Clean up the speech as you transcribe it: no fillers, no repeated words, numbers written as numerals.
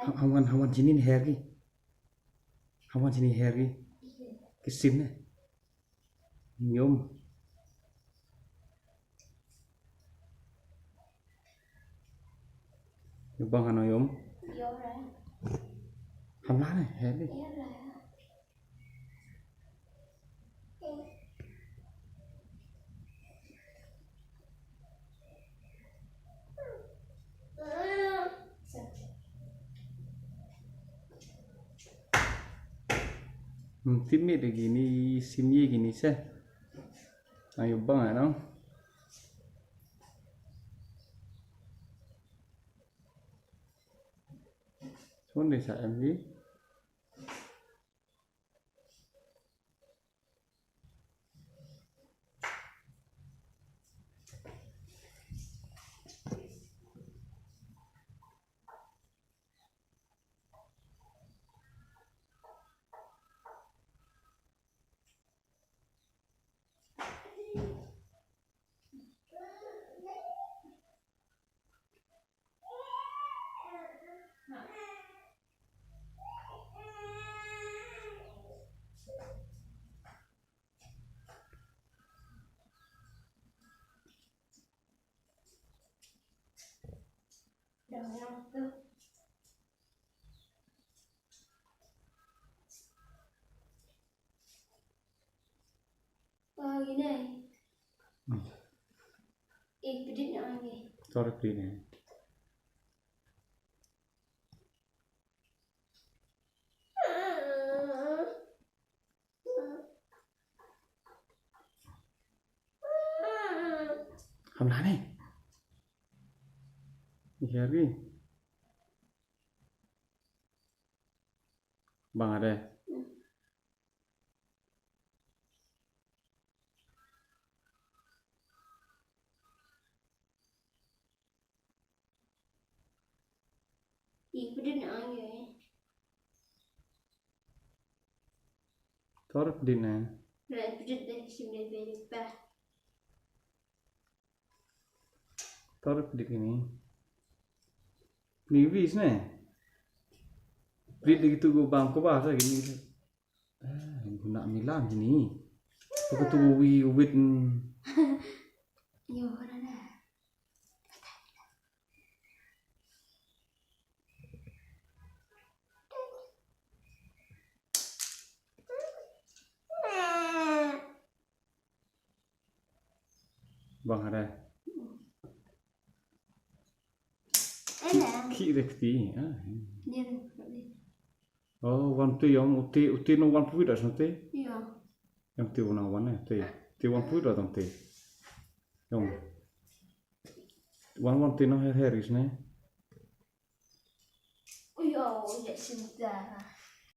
Hawan sini nih Harry. Hawan sini Harry. Kesim nih. Nyum. Bang Hano yum. Hamla nih Harry. Timnya udah gini, simnya gini sih. Ayo bang ano. Xuống để sợ em đi. Gini. Pedit nak lagi. Taruh di sini. Hamla nih. Harry. Bang ada. Pedit nak lagi. Taruh di sini. Pedit dah sini berapa? Taruh di sini. Nivis nih. Beri gitu gue bangku bahasa gini. Guna milam gini. Aku tuh wit. Yo, mana? Bang ada. Enak. Ki rekti. Dia. Oh, one tui yang uti no one pui dah nanti. Iya. Yang ti una one ti one pui dah nanti. Yang one ti no hair is nih. Oh iya, ya sudah.